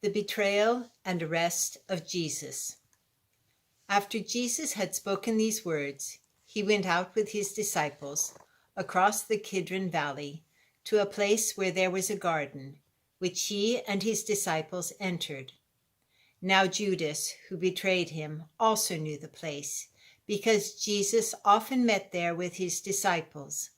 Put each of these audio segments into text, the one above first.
The betrayal and arrest of Jesus. After Jesus had spoken these words, he went out with his disciples across the Kidron Valley to a place where there was a garden, which he and his disciples entered. Now Judas, who betrayed him, also knew the place, because Jesus often met there with his disciples.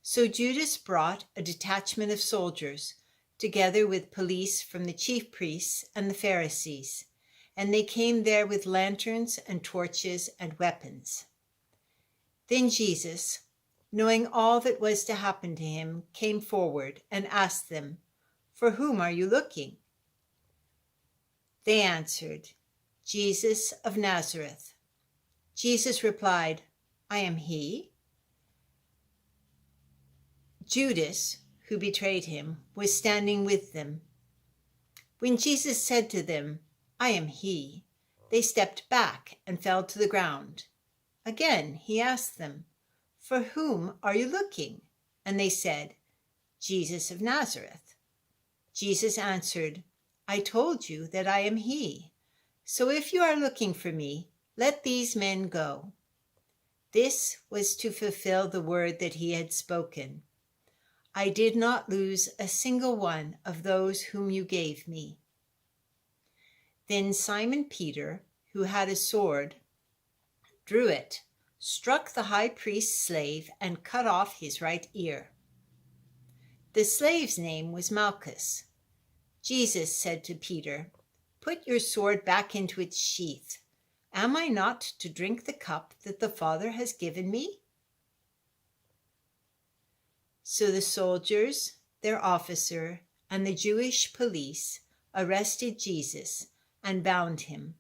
So Judas brought a detachment of soldiers, together with police from the chief priests and the Pharisees, and they came there with lanterns and torches and weapons. Then Jesus, knowing all that was to happen to him, came forward and asked them, "For whom are you looking?" They answered, "Jesus of Nazareth." Jesus replied, "I am he." Judas, who betrayed him, was standing with them. When Jesus said to them, "I am he," they stepped back and fell to the ground. Again he asked them, "For whom are you looking?" And they said, "Jesus of Nazareth." Jesus answered, "I told you that I am he. So if you are looking for me, let these men go." This was to fulfill the word that he had spoken. "I did not lose a single one of those whom you gave me." Then Simon Peter, who had a sword, drew it, struck the high priest's slave, and cut off his right ear. The slave's name was Malchus. Jesus said to Peter, "Put your sword back into its sheath. Am I not to drink the cup that the Father has given me?" So the soldiers, their officer, and the Jewish police arrested Jesus and bound him.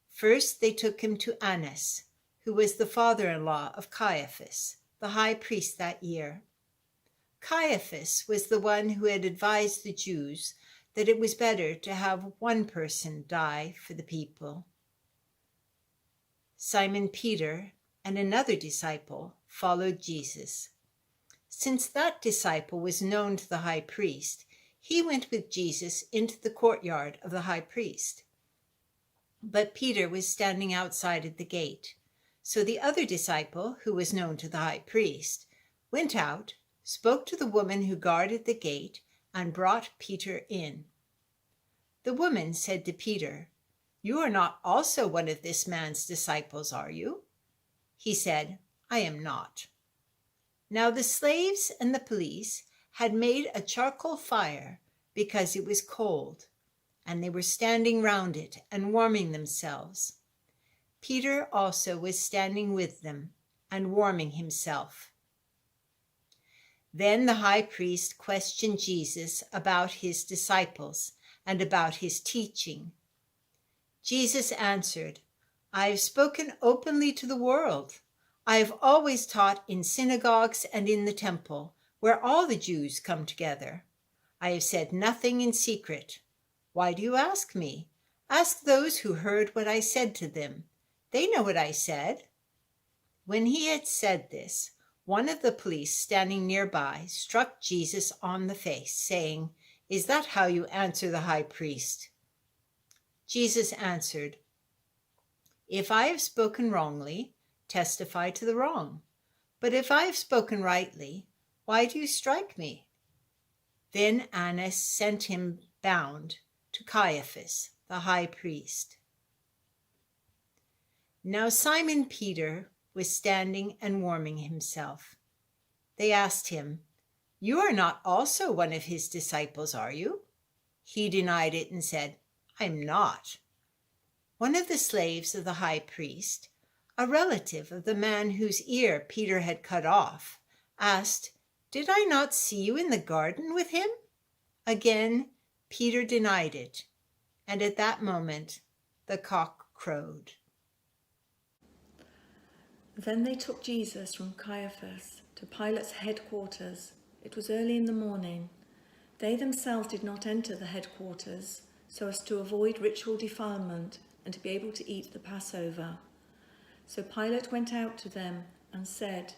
First they took him to Annas, who was the father-in-law of Caiaphas, the high priest that year. Caiaphas was the one who had advised the Jews that it was better to have one person die for the people. Simon Peter and another disciple followed Jesus. Since that disciple was known to the high priest, he went with Jesus into the courtyard of the high priest. But Peter was standing outside at the gate. So the other disciple, who was known to the high priest, went out, spoke to the woman who guarded the gate, and brought Peter in. The woman said to Peter, "You are not also one of this man's disciples, are you?" He said, "I am not." Now the slaves and the police had made a charcoal fire because it was cold, and they were standing round it and warming themselves. Peter also was standing with them and warming himself. Then the high priest questioned Jesus about his disciples and about his teaching. Jesus answered, "I have spoken openly to the world. I have always taught in synagogues and in the temple, where all the Jews come together. I have said nothing in secret. Why do you ask me? Ask those who heard what I said to them. They know what I said." When he had said this, one of the police standing nearby struck Jesus on the face, saying, "Is that how you answer the high priest?" Jesus answered, "If I have spoken wrongly, testify to the wrong. But if I have spoken rightly, why do you strike me?" Then Annas sent him bound to Caiaphas, the high priest. Now Simon Peter was standing and warming himself. They asked him, "You are not also one of his disciples, are you?" He denied it and said, "I am not." One of the slaves of the high priest, a relative of the man whose ear Peter had cut off, asked, "Did I not see you in the garden with him?" Again, Peter denied it, and at that moment the cock crowed. Then they took Jesus from Caiaphas to Pilate's headquarters. It was early in the morning. They themselves did not enter the headquarters, so as to avoid ritual defilement and to be able to eat the Passover. So Pilate went out to them and said,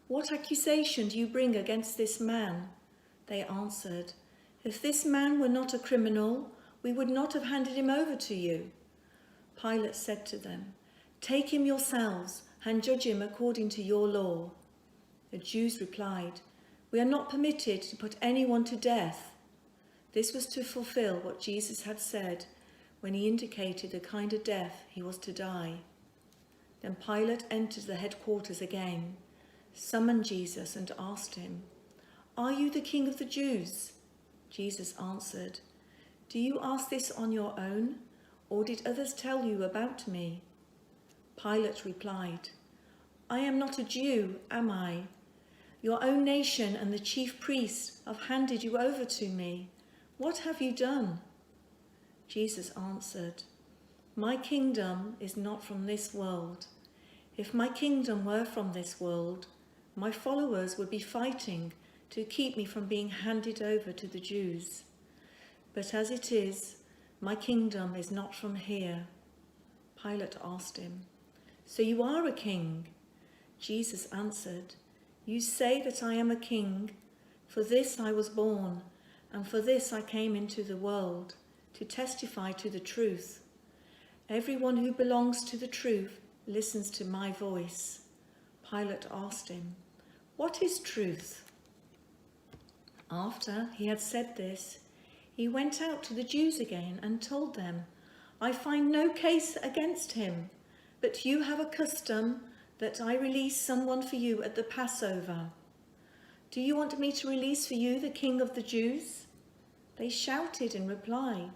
"What accusation do you bring against this man?" They answered, "If this man were not a criminal, we would not have handed him over to you." Pilate said to them, "Take him yourselves and judge him according to your law." The Jews replied, "We are not permitted to put anyone to death." This was to fulfill what Jesus had said when he indicated the kind of death he was to die. Then Pilate entered the headquarters again, summoned Jesus and asked him, "Are you the king of the Jews?" Jesus answered, "Do you ask this on your own, or did others tell you about me?" Pilate replied, "I am not a Jew, am I? Your own nation and the chief priests have handed you over to me. What have you done?" Jesus answered, "My kingdom is not from this world. If my kingdom were from this world, my followers would be fighting to keep me from being handed over to the Jews. But as it is, my kingdom is not from here." Pilate asked him, "So you are a king?" Jesus answered, "You say that I am a king. For this I was born, and for this I came into the world, to testify to the truth. Everyone who belongs to the truth listens to my voice." Pilate asked him, "What is truth?" After he had said this, he went out to the Jews again and told them, "I find no case against him, but you have a custom that I release someone for you at the Passover. Do you want me to release for you the king of the Jews?" They shouted in reply,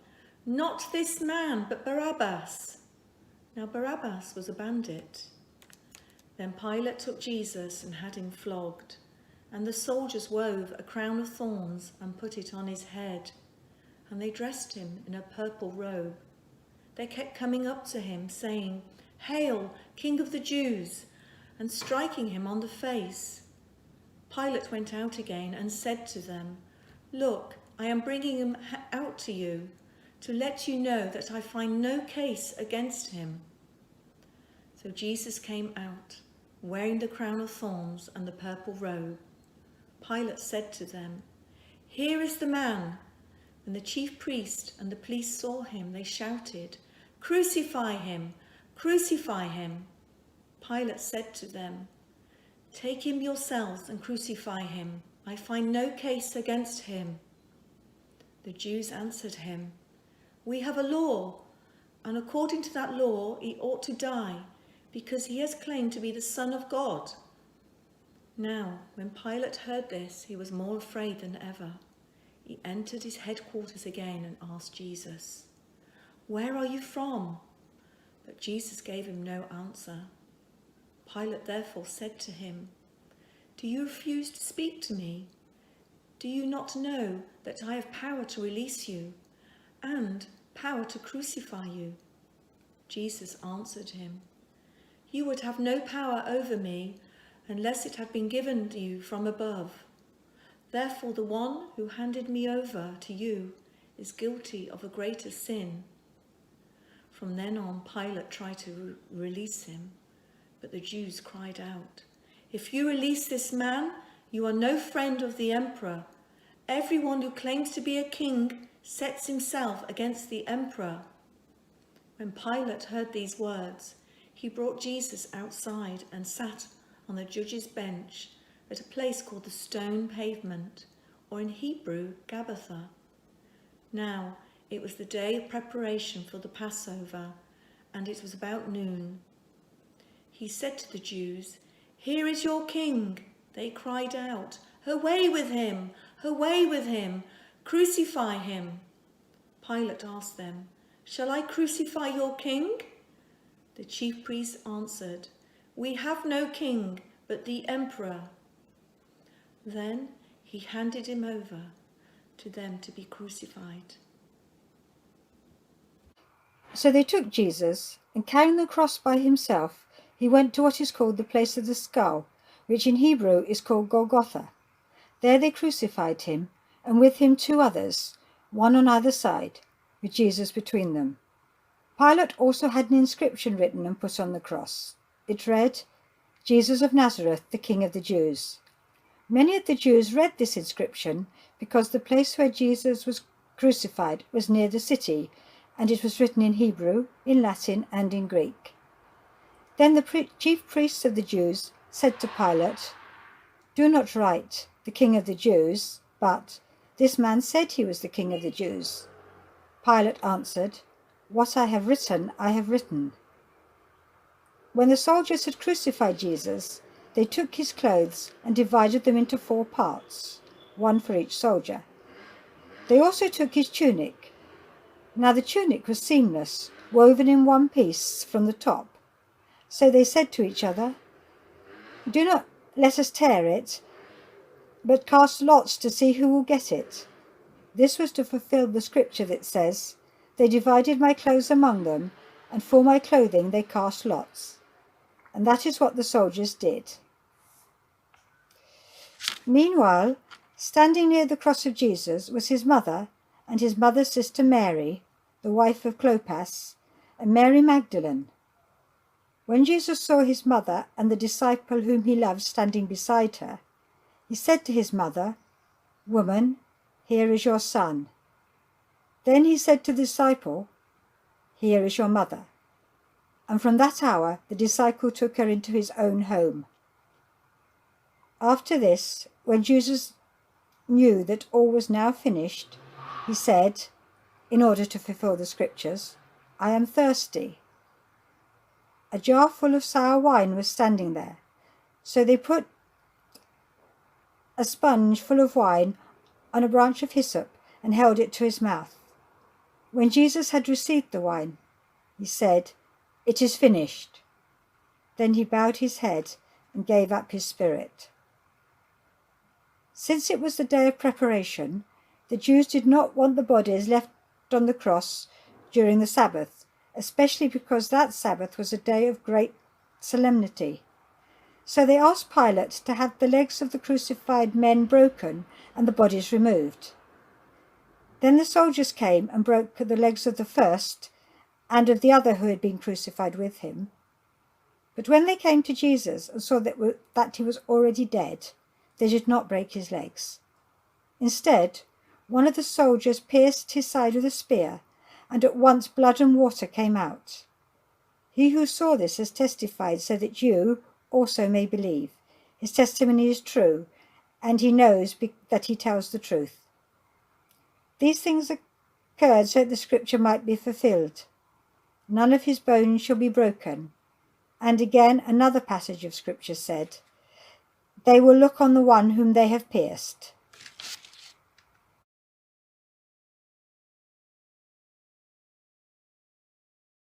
"Not this man, but Barabbas." Now Barabbas was a bandit. Then Pilate took Jesus and had him flogged, and the soldiers wove a crown of thorns and put it on his head, and they dressed him in a purple robe. They kept coming up to him, saying, "Hail, King of the Jews," and striking him on the face. Pilate went out again and said to them, "Look, I am bringing him out to you, to let you know that I find no case against him." So Jesus came out, wearing the crown of thorns and the purple robe. Pilate said to them, "Here is the man." When the chief priest and the police saw him, they shouted, "Crucify him! Crucify him!" Pilate said to them, "Take him yourselves and crucify him. I find no case against him." The Jews answered him, "We have a law, and according to that law he ought to die, because he has claimed to be the Son of God." Now, when Pilate heard this, he was more afraid than ever. He entered his headquarters again and asked Jesus, "Where are you from?" But Jesus gave him no answer. Pilate therefore said to him, "Do you refuse to speak to me? Do you not know that I have power to release you and power to crucify you?" Jesus answered him, "You would have no power over me unless it had been given you from above. Therefore the one who handed me over to you is guilty of a greater sin." From then on, Pilate tried to release him, but the Jews cried out, "If you release this man, you are no friend of the emperor. Everyone who claims to be a king sets himself against the emperor." When Pilate heard these words, he brought Jesus outside and sat on the judge's bench at a place called the Stone Pavement, or in Hebrew, Gabbatha. Now it was the day of preparation for the Passover, and it was about noon. He said to the Jews, "Here is your king." They cried out, "Away with him! Away with him! Crucify him!" Pilate asked them, "Shall I crucify your king?" The chief priests answered, "We have no king but the emperor." Then he handed him over to them to be crucified. So they took Jesus, and carrying the cross by himself, he went to what is called the place of the skull, which in Hebrew is called Golgotha. There they crucified him, and with him 2 others, one on either side, with Jesus between them. Pilate also had an inscription written and put on the cross. It read, "Jesus of Nazareth, the King of the Jews." Many of the Jews read this inscription because the place where Jesus was crucified was near the city, and it was written in Hebrew, in Latin, and in Greek. Then the chief priests of the Jews said to Pilate, "Do not write, 'The King of the Jews,' but 'This man said he was the King of the Jews.'" Pilate answered, "What I have written, I have written." When the soldiers had crucified Jesus, they took his clothes and divided them into 4 parts, one for each soldier. They also took his tunic. Now the tunic was seamless, woven in one piece from the top. So they said to each other, "Do not let us tear it, but cast lots to see who will get it." This was to fulfill the scripture that says, "They divided my clothes among them, and for my clothing they cast lots." And that is what the soldiers did. Meanwhile, standing near the cross of Jesus was his mother and his mother's sister Mary, the wife of Clopas, and Mary Magdalene. When Jesus saw his mother and the disciple whom he loved standing beside her, he said to his mother, "Woman, here is your son." Then he said to the disciple, "Here is your mother." And from that hour the disciple took her into his own home. After this, when Jesus knew that all was now finished, he said, in order to fulfill the scriptures, "I am thirsty." A jar full of sour wine was standing there, so they put a sponge full of wine on a branch of hyssop and held it to his mouth. When Jesus had received the wine, he said, "It is finished." Then he bowed his head and gave up his spirit. Since it was the day of preparation, the Jews did not want the bodies left on the cross during the Sabbath, especially because that Sabbath was a day of great solemnity. So they asked Pilate to have the legs of the crucified men broken and the bodies removed. Then the soldiers came and broke the legs of the first and of the other who had been crucified with him. But when they came to Jesus and saw that he was already dead, they did not break his legs. Instead, one of the soldiers pierced his side with a spear, and at once blood and water came out. He who saw this has testified so that you also may believe. His testimony is true, and he knows that he tells the truth. These things occurred so that the scripture might be fulfilled. None of his bones shall be broken. And again another passage of scripture said, "They will look on the one whom they have pierced."